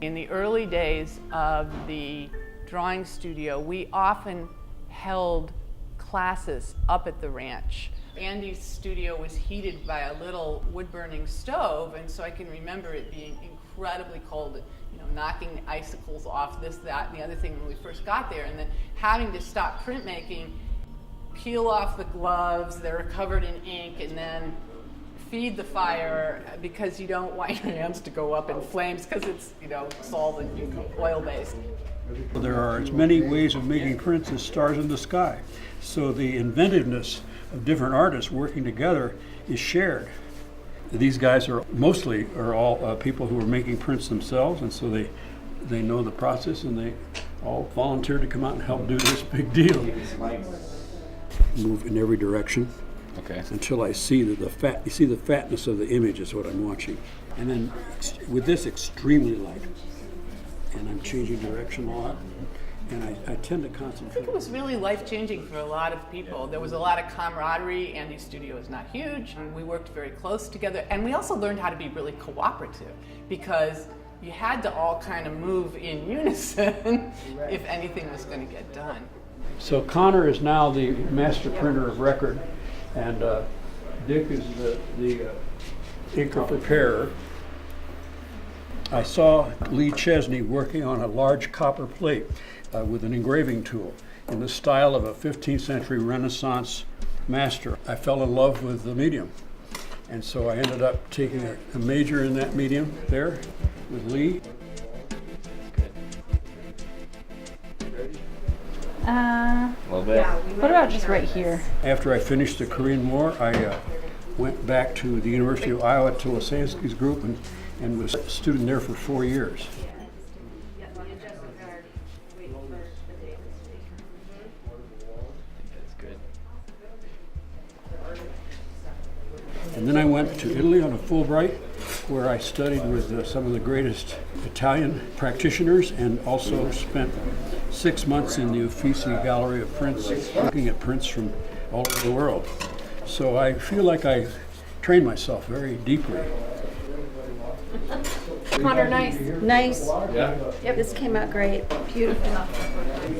In the early days of the drawing studio, we often held classes up at the ranch. Andy's studio was heated by a little wood-burning stove, and so I can remember it being incredibly cold, knocking the icicles off, this, that, and the other thing when we first got there, and then having to stop printmaking, peel off the gloves that are covered in ink, and then feed the fire because you don't want your hands to go up in flames because it's, solvent, oil-based. There are as many ways of making prints as stars in the sky. So the inventiveness of different artists working together is shared. These guys are all people who are making prints themselves, and so they know the process, and they all volunteer to come out and help do this big deal. Move in every direction. Okay. Until I see the fatness of the image is what I'm watching. And then with this, extremely light. And I'm changing direction a lot. And I tend to concentrate. I think it was really life-changing for a lot of people. There was a lot of camaraderie. Andy's studio is not huge. And we worked very close together. And we also learned how to be really cooperative because you had to all kind of move in unison if anything was going to get done. So Connor is now the master printer of record. And Dick is the inker preparer. I saw Lee Chesney working on a large copper plate with an engraving tool in the style of a 15th century Renaissance master. I fell in love with the medium. And so I ended up taking a major in that medium there with Lee. A little bit. What about just right here? After I finished the Korean War, I went back to the University of Iowa to Lisansky's group and was a student there for 4 years. That's good. And then I went to Italy on a Fulbright, where I studied with some of the greatest Italian practitioners, and also spent 6 months in the Uffizi Gallery of Prints, looking at prints from all over the world. So I feel like I trained myself very deeply. Connor, nice. Nice. Yeah. Yep, this came out great. Beautiful.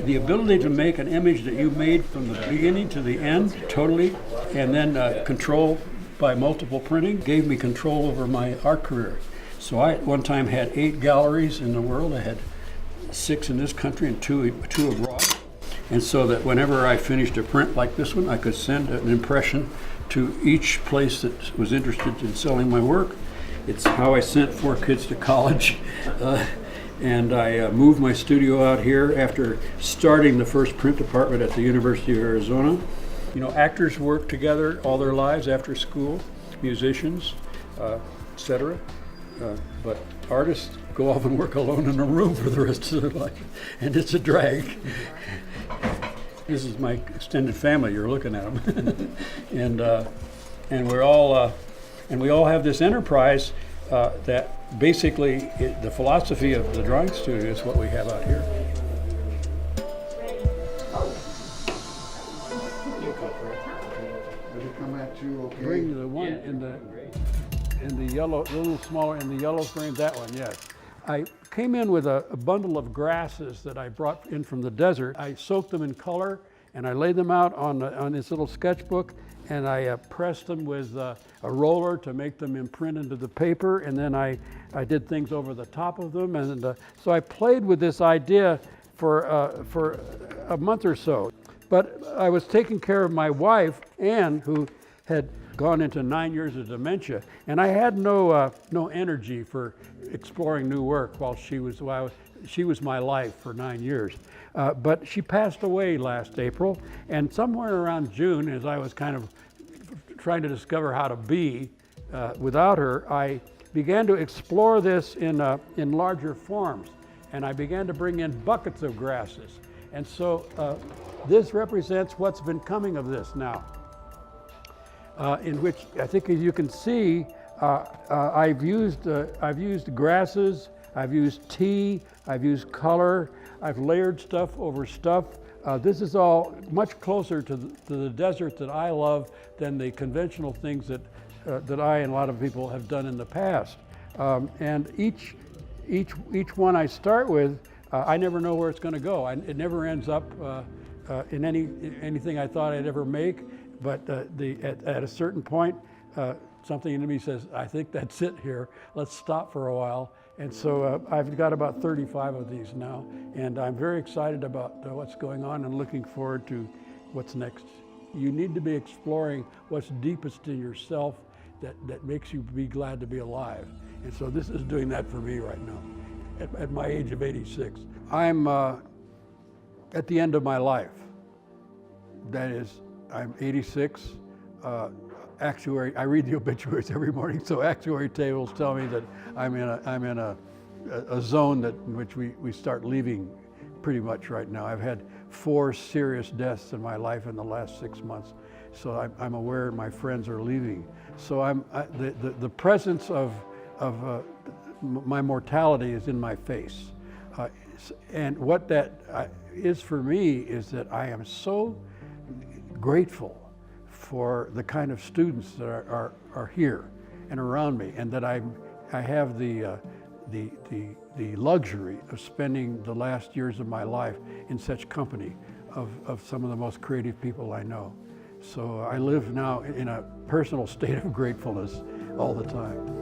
The ability to make an image that you made from the beginning to the end, totally, and then control by multiple printing, gave me control over my art career. So I at one time had 8 galleries in the world. I had 6 in this country and 2 abroad. And so that whenever I finished a print like this one, I could send an impression to each place that was interested in selling my work. It's how I sent 4 kids to college. And I moved my studio out here after starting the first print department at the University of Arizona. Actors work together all their lives after school, musicians, etc. But artists go off and work alone in a room for the rest of their life, and it's a drag. This is my extended family. You're looking at them, and we're all and we all have this enterprise that basically the philosophy of the drawing studio is what we have out here. Bring the one in the yellow, a little smaller in the yellow frame, that one, yes. I came in with a bundle of grasses that I brought in from the desert. I soaked them in color and I laid them out on this little sketchbook, and I pressed them with a roller to make them imprint into the paper, and then I did things over the top of them, and so I played with this idea for a month or so. But I was taking care of my wife, Anne, who had gone into 9 years of dementia, and I had no energy for exploring new work while she was my life for 9 years. But she passed away last April, and somewhere around June, as I was kind of trying to discover how to be without her, I began to explore this in larger forms, and I began to bring in buckets of grasses. And so this represents what's been coming of this now. In which I think, as you can see, I've used grasses, I've used tea, I've used color, I've layered stuff over stuff. This is all much closer to the desert that I love than the conventional things that I and a lot of people have done in the past. And each each one I start with, I never know where it's going to go. It never ends up in anything I thought I'd ever make. But at a certain point, something in me says, I think that's it here. Let's stop for a while. And so I've got about 35 of these now, and I'm very excited about what's going on and looking forward to what's next. You need to be exploring what's deepest in yourself that makes you be glad to be alive. And so this is doing that for me right now, at my age of 86. I'm at the end of my life. That is, I'm 86. Actuary, I read the obituaries every morning, so actuary tables tell me that I'm in a zone in which we start leaving pretty much right now. I've had 4 serious deaths in my life in the last 6 months, so I'm aware my friends are leaving. So the presence of my mortality is in my face, and what that is for me is that I am so grateful for the kind of students that are here and around me, and that I have the luxury of spending the last years of my life in such company of some of the most creative people I know. So I live now in a personal state of gratefulness all the time.